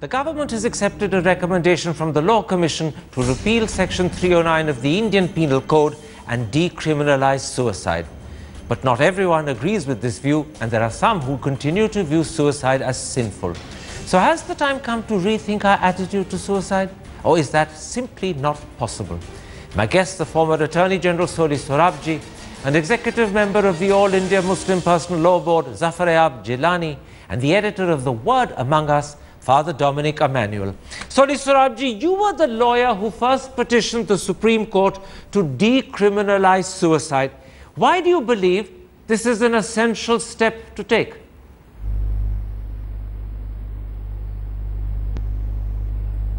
The government has accepted a recommendation from the Law Commission to repeal Section 309 of the Indian Penal Code and decriminalize suicide. But not everyone agrees with this view, and there are some who continue to view suicide as sinful. So has the time come to rethink our attitude to suicide? Or is that simply not possible? My guest, the former Attorney General Soli Sorabji, an executive member of the All India Muslim Personal Law Board, Zafar Ayab Jilani, and the editor of The Word Among Us, Father Dominic Emmanuel. Soli Sorabji, you were the lawyer who first petitioned the Supreme Court to decriminalize suicide. Why do you believe this is an essential step to take?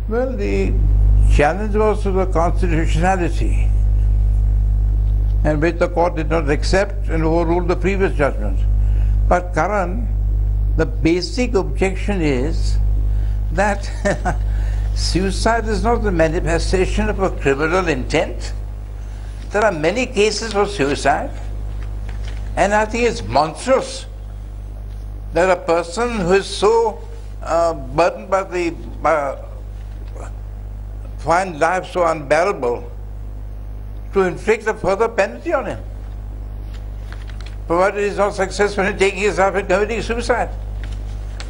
Well, the challenge was to the constitutionality, and which the court did not accept and overruled the previous judgment. But Karan, the basic objection is that suicide is not the manifestation of a criminal intent. There are many cases of suicide, and I think it's monstrous that a person who is so burdened by find life so unbearable to inflict a further penalty on him, provided he is not successful in taking his life and committing suicide.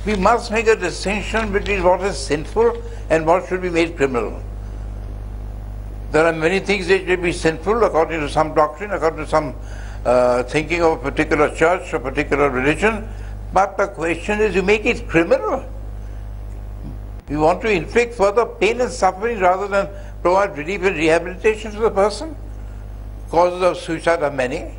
We must make a distinction between what is sinful and what should be made criminal. There are many things that may be sinful according to some doctrine, according to some thinking of a particular church or particular religion, but the question is, you make it criminal. You want to inflict further pain and suffering rather than provide relief and rehabilitation to the person. Causes of suicide are many.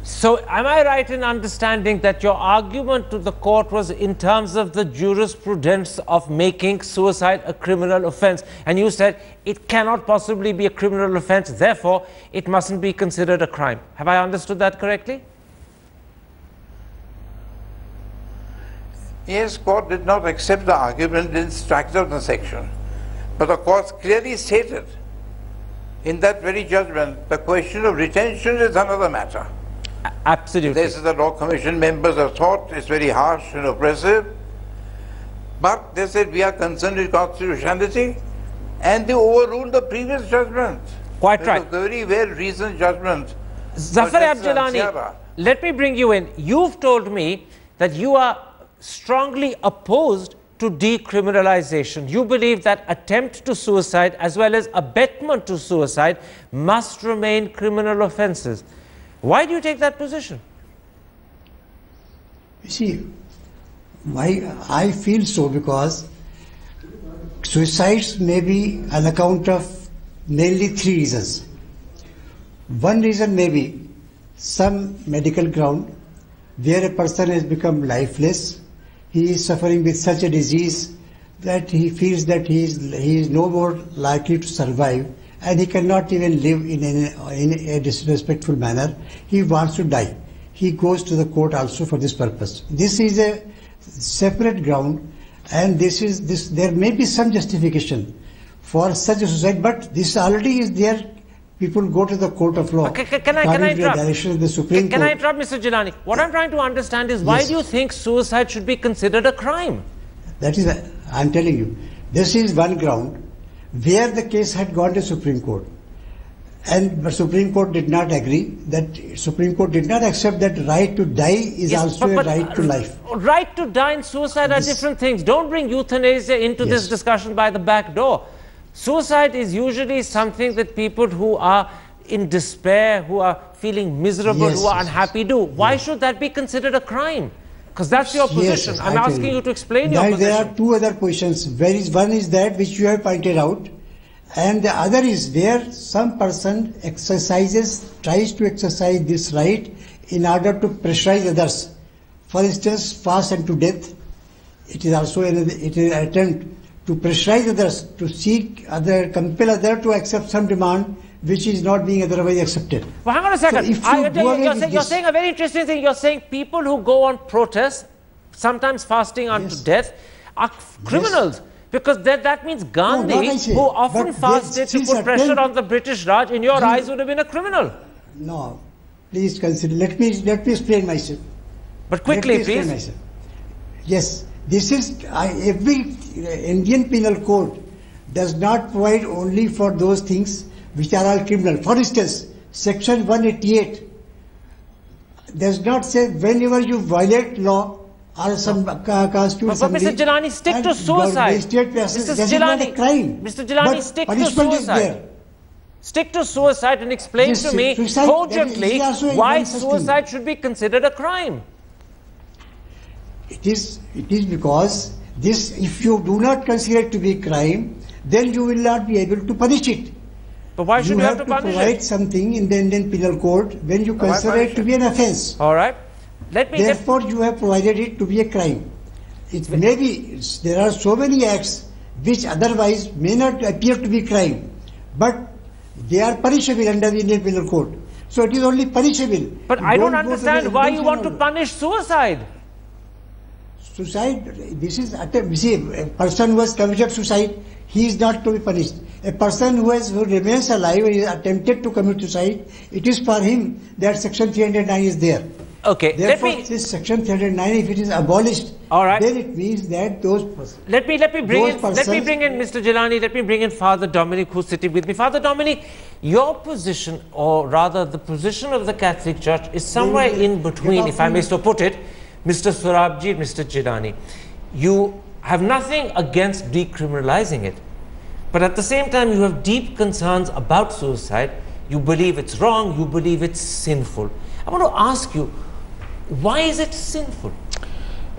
So, am I right in understanding that your argument to the court was in terms of the jurisprudence of making suicide a criminal offence? And you said it cannot possibly be a criminal offence, therefore it mustn't be considered a crime. Have I understood that correctly? Yes, court did not accept the argument, didn't strike out the section. But the court clearly stated in that very judgment, the question of retention is another matter. Absolutely. This is the Law Commission members have thought it's very harsh and oppressive. But they said we are concerned with constitutionality, and they overruled the previous judgment. Quite right. A very well-reasoned judgment. Zafar Ayab Jilani, let me bring you in. You've told me that you are strongly opposed to decriminalization. You believe that attempt to suicide as well as abetment to suicide must remain criminal offences. Why do you take that position? You see, I feel so because suicides may be on account of mainly three reasons. One reason may be some medical ground where a person has become lifeless. He is suffering with such a disease that he feels that he is no more likely to survive, and he cannot even live in a disrespectful manner. He wants to die. He goes to the court also for this purpose. This is a separate ground, and there may be some justification for such a suicide, but this already is there. People go to the court of law. Can I interrupt? The Supreme Can Court. I interrupt, Mr. Jilani? What I'm trying to understand is, why Yes. do you think suicide should be considered a crime? That is, I'm telling you, this is one ground where the case had gone to Supreme Court, and the Supreme Court did not agree. That Supreme Court did not accept that right to die is also a right to life. Right to die and suicide are different things. Don't bring euthanasia into this discussion by the back door. Suicide is usually something that people who are in despair, who are feeling miserable, who are unhappy do. Why should that be considered a crime? Because that's your position. I'm asking you to explain your position. There are two other positions. One is that which you have pointed out, and the other is where some person tries to exercise this right in order to pressurize others. For instance, fast and to death. It is also an attempt to pressurize others, to compel others to accept some demand which is not being otherwise accepted. Well, hang on a second. So you're saying a very interesting thing. You're saying people who go on protest, sometimes fasting unto death, are criminals. Because that means Gandhi, who often fasted to put pressure on the British Raj, in your eyes would have been a criminal. No, please consider. Let me explain myself. But quickly, please. Yes, This is every Indian Penal Code does not provide only for those things which are all criminal. For instance, Section 188 does not say whenever you violate law or some constitution. But Mr. Jilani, stick to suicide. Mr. Jilani, stick to suicide. Stick to suicide and explain to me cogently why suicide should be considered a crime. It is because this, if you do not consider it to be a crime, then you will not be able to punish it. But why should you have to punish it? You have to provide something in the Indian Penal Code when you consider it to be an offence. All right. Therefore, you have provided it to be a crime. It may be, there are so many acts which otherwise may not appear to be crime, but they are punishable under the Indian Penal Code. So it is only punishable. But I don't understand why you want to punish suicide. Suicide, this is, see, a person who has committed suicide, he is not to be punished. A person who remains alive and is attempted to commit suicide, it is for him that Section 309 is there. Okay. Therefore, this Section 309, if it is abolished, all right, then it means that those persons. Let me bring in Mr. Jilani. Let me bring in Father Dominic, who's sitting with me. Father Dominic, your position, or rather the position of the Catholic Church, is somewhere in between, if I may so put it. Mr. Surabji and Mr. Jilani, you have nothing against decriminalizing it, but at the same time you have deep concerns about suicide. You believe it's wrong, you believe it's sinful. I want to ask you, why is it sinful?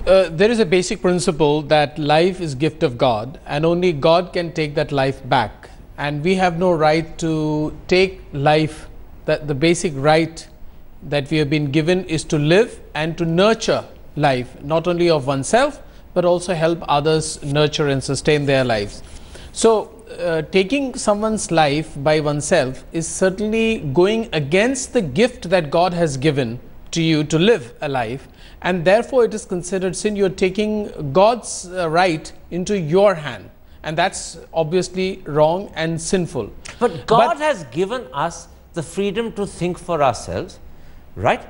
There is a basic principle that life is a gift of God and only God can take that life back, and we have no right to take life. That the basic right that we have been given is to live and to nurture life, not only of oneself but also help others nurture and sustain their lives. So taking someone's life by oneself is certainly going against the gift that God has given to you to live a life, and therefore it is considered sin. You are taking God's right into your hand, and that's obviously wrong and sinful. But God has given us the freedom to think for ourselves, right?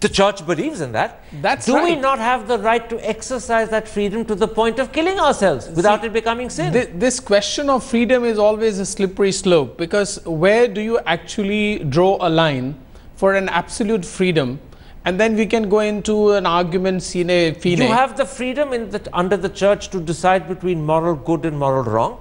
The Church believes in that. That's Do right. we not have the right to exercise that freedom to the point of killing ourselves without it becoming sin? This question of freedom is always a slippery slope, because where do you actually draw a line for an absolute freedom, and then we can go into an argument sine fine. You have the freedom under the Church to decide between moral good and moral wrong,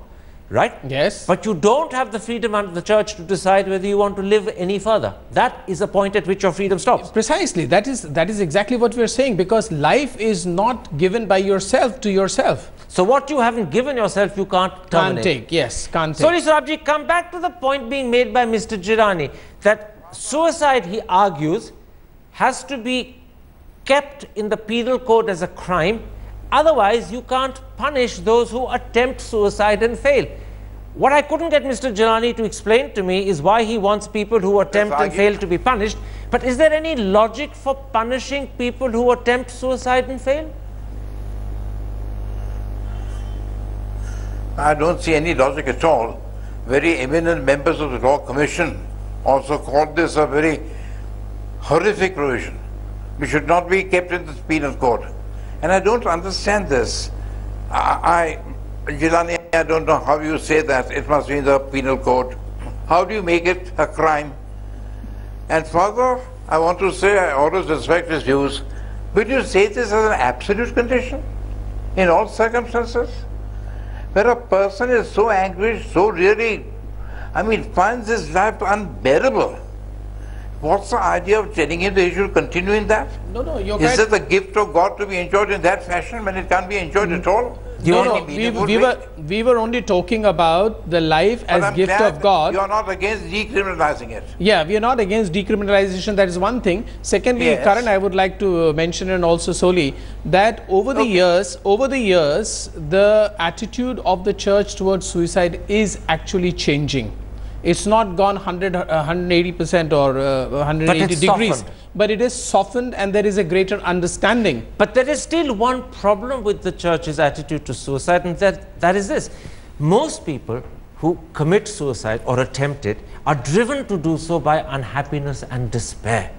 right? Yes. But you don't have the freedom under the Church to decide whether you want to live any further. That is a point at which your freedom stops. Precisely. That is exactly what we are saying, because life is not given by yourself to yourself. So what you haven't given yourself, you can't terminate. Can't take, yes, can't take. Sorry, Surabji, come back to the point being made by Mr. Jilani, that suicide, he argues, has to be kept in the penal code as a crime. Otherwise, you can't punish those who attempt suicide and fail. What I couldn't get Mr. Jilani to explain to me is why he wants people who attempt and fail to be punished. But is there any logic for punishing people who attempt suicide and fail? I don't see any logic at all. Very eminent members of the Law Commission also called this a very horrific provision. We should not be kept in the penal code. And I don't understand this. Jilani, I don't know how you say that it must be in the penal code. How do you make it a crime? And further, I want to say, I always respect his views, but you say this as an absolute condition in all circumstances? Where a person is so anguished, so really, finds his life unbearable. What's the idea of telling him that he should continue in that? No, you're Is it the gift of God to be enjoyed in that fashion when it can't be enjoyed at all? We were only talking about the life as gift of God. You are not against decriminalizing it. Yeah, we are not against decriminalization. That is one thing. Secondly, yes. Karan, I would like to mention, and also Soli, that over the years, the attitude of the Church towards suicide is actually changing. It's not gone 180% or 180 degrees. Softened. But it is softened, and there is a greater understanding. But there is still one problem with the Church's attitude to suicide, and that is this. Most people who commit suicide or attempt it are driven to do so by unhappiness and despair.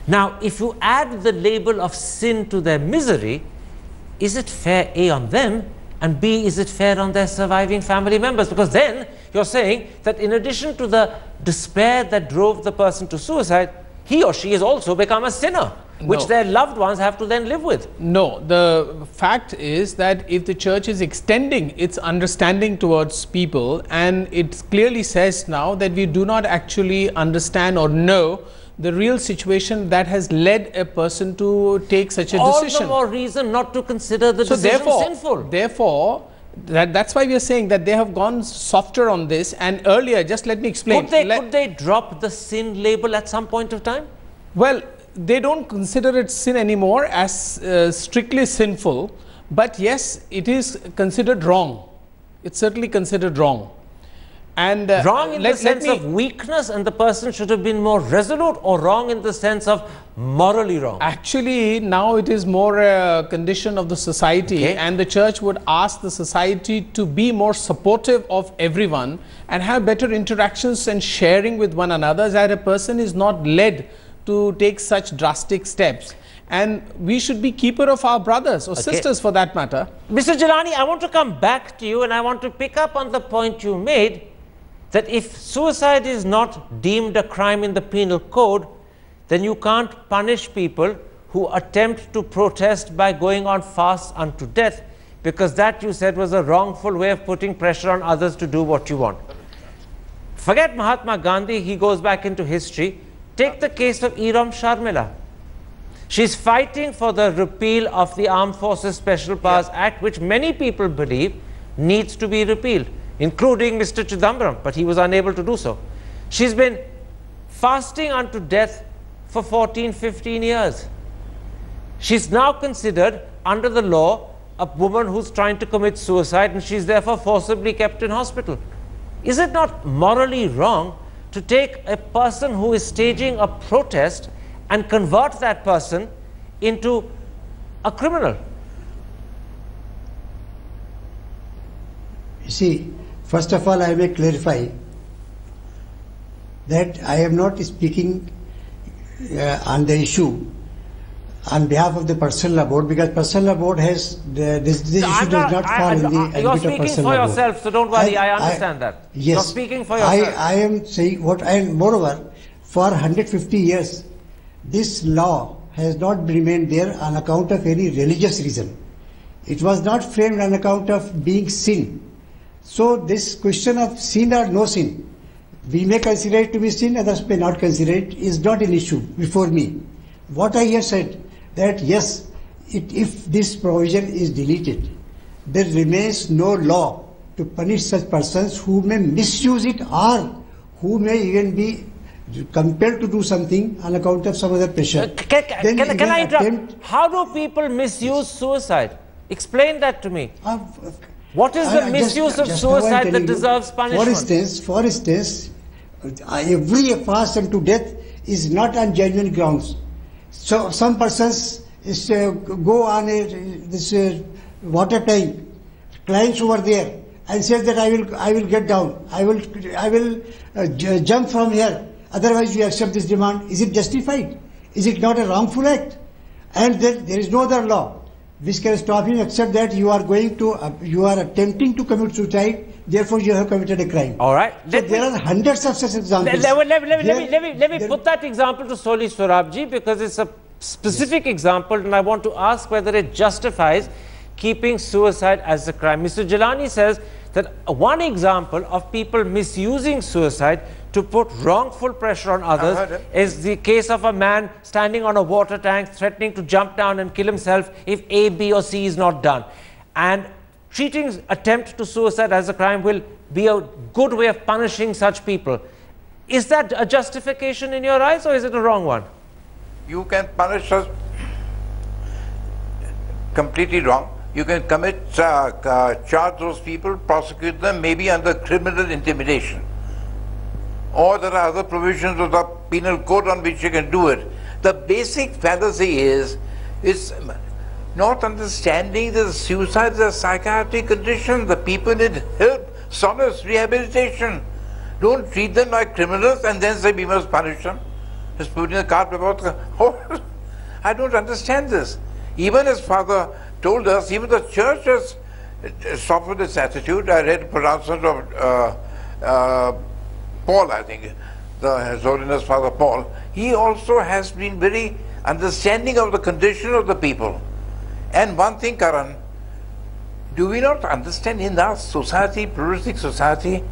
Now, if you add the label of sin to their misery, is it fair, A, on them, and B, is it fair on their surviving family members? Because then you're saying that in addition to the despair that drove the person to suicide, he or she has also become a sinner, which their loved ones have to then live with. No, the fact is that if the church is extending its understanding towards people, and it clearly says now that we do not actually understand or know the real situation that has led a person to take such a decision. All the more reason not to consider the decision sinful. Therefore, that's why we are saying that they have gone softer on this. And earlier, just let me explain. Could they drop the sin label at some point of time? Well, they don't consider it sin anymore as strictly sinful, but yes, it is considered wrong. It's certainly considered wrong. And wrong in the sense of weakness, and the person should have been more resolute, or wrong in the sense of morally wrong? Actually, now it is more a condition of the society, and the church would ask the society to be more supportive of everyone and have better interactions and sharing with one another, so that a person is not led to take such drastic steps. And we should be keeper of our brothers or sisters for that matter. Mr. Jilani, I want to come back to you, and I want to pick up on the point you made, that if suicide is not deemed a crime in the penal code, then you can't punish people who attempt to protest by going on fast unto death, because that, you said, was a wrongful way of putting pressure on others to do what you want. Forget Mahatma Gandhi, he goes back into history. Take the case of Iram Sharmila. She's fighting for the repeal of the Armed Forces Special Powers Act, which many people believe needs to be repealed, including Mr. Chidambaram, but he was unable to do so. She's been fasting unto death for 14, 15 years. She's now considered, under the law, a woman who's trying to commit suicide, and she's therefore forcibly kept in hospital. Is it not morally wrong to take a person who is staging a protest and convert that person into a criminal? You see, first of all, I may clarify that I am not speaking on the issue on behalf of the personal law board, because personal law board has this issue does not fall in the ambit of personal law board. You're speaking for yourself, so don't worry, I understand that. Yes, you're speaking for yourself. I am saying what, and moreover, for 150 years, this law has not remained there on account of any religious reason. It was not framed on account of being sin. So this question of sin or no sin, we may consider it to be sin, others may not consider it, is not an issue before me. What I have said, that yes, if this provision is deleted, there remains no law to punish such persons who may misuse it, or who may even be compelled to do something on account of some other pressure. Can I interrupt? How do people misuse suicide? Explain that to me. What is the misuse of suicide that deserves punishment? For instance, every fast unto death is not on genuine grounds. So some persons go on this water tank, climbs over there, and says that I will get down. I will jump from here. Otherwise, you accept this demand. Is it justified? Is it not a wrongful act? And then there is no other law which can stop you except that you are attempting to commit suicide. Therefore, you have committed a crime. All right. So there are hundreds of such examples. Let me put that example to Soli Sorabji, because it's a specific example, and I want to ask whether it justifies keeping suicide as a crime. Mr. Jilani says that one example of people misusing suicide to put wrongful pressure on others is the case of a man standing on a water tank threatening to jump down and kill himself if A, B or C is not done. And treating attempt to suicide as a crime will be a good way of punishing such people. Is that a justification in your eyes, or is it a wrong one? You can punish us completely wrong. You can charge those people, prosecute them, maybe under criminal intimidation. Or there are other provisions of the penal code on which you can do it. The basic fallacy is not understanding that suicide is a psychiatric condition. The people need help, solace, rehabilitation. Don't treat them like criminals and then say we must punish them. Just putting the cart before the horse. I don't understand this. Even as Father told us, even the church has softened its attitude. I read a pronouncement of Paul, I think, His Holiness Father Paul. He also has been very understanding of the condition of the people. And one thing, Karan, do we not understand in our society, pluralistic society,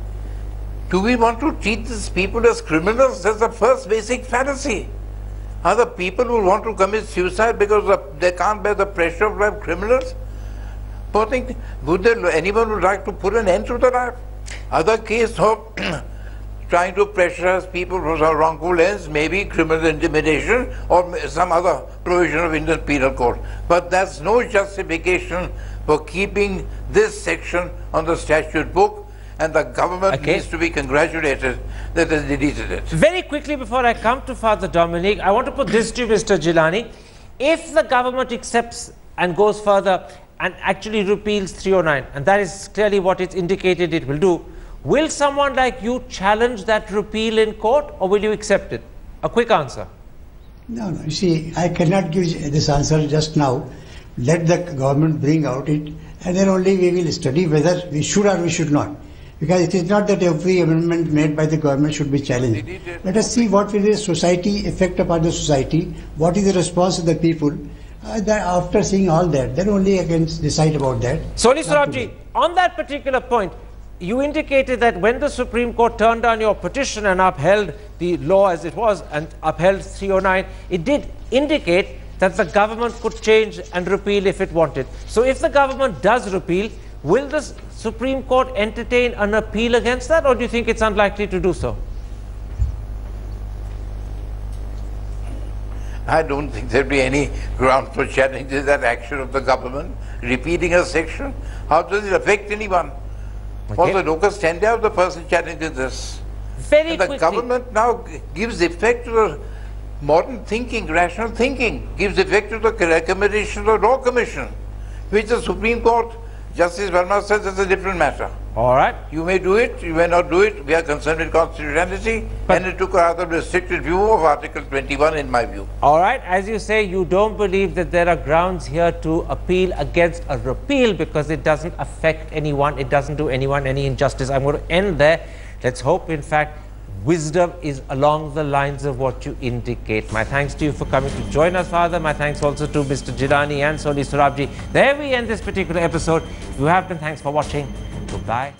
do we want to treat these people as criminals? That's the first basic fallacy. Are the people who want to commit suicide because they can't bear the pressure of life criminals? But would anyone would like to put an end to their life? Other case of trying to pressurize people for some wrongful ends, maybe criminal intimidation or some other provision of Indian Penal Code. But that's no justification for keeping this section on the statute book, and the government needs to be congratulated that they deleted it. Very quickly, before I come to Father Dominic, I want to put this to you, Mr. Jilani. If the government accepts and goes further and actually repeals 309, and that is clearly what it's indicated it will do, will someone like you challenge that repeal in court, or will you accept it? A quick answer. No, you see, I cannot give this answer just now. Let the government bring out it, and then only we will study whether we should or we should not. Because it is not that every amendment made by the government should be challenged. Let us see what will be the society effect upon the society, what is the response of the people. After seeing all that, then only I can decide about that. Soli Sorabji, on that particular point, you indicated that when the Supreme Court turned down your petition and upheld the law as it was and upheld 309, it did indicate that the government could change and repeal if it wanted. So if the government does repeal, will the Supreme Court entertain an appeal against that, or do you think it's unlikely to do so? I don't think there'll be any ground for challenging that action of the government. Repealing a section, how does it affect anyone? What's the locus standi of the person challenging this? Very and the quickly, government now gives effect to the modern thinking, rational thinking, gives effect to the recommendation of the Law Commission, which the Supreme Court, Justice Verma says, is a different matter. All right. You may do it, you may not do it. We are concerned with constitutionality, and it took a rather restricted view of Article 21 in my view. All right. As you say, you don't believe that there are grounds here to appeal against a repeal because it doesn't affect anyone, it doesn't do anyone any injustice. I'm going to end there. Let's hope, in fact, wisdom is along the lines of what you indicate. My thanks to you for coming to join us, Father. My thanks also to Mr. Jilani and Soli Sorabji. There we end this particular episode. If you have been, thanks for watching. Goodbye.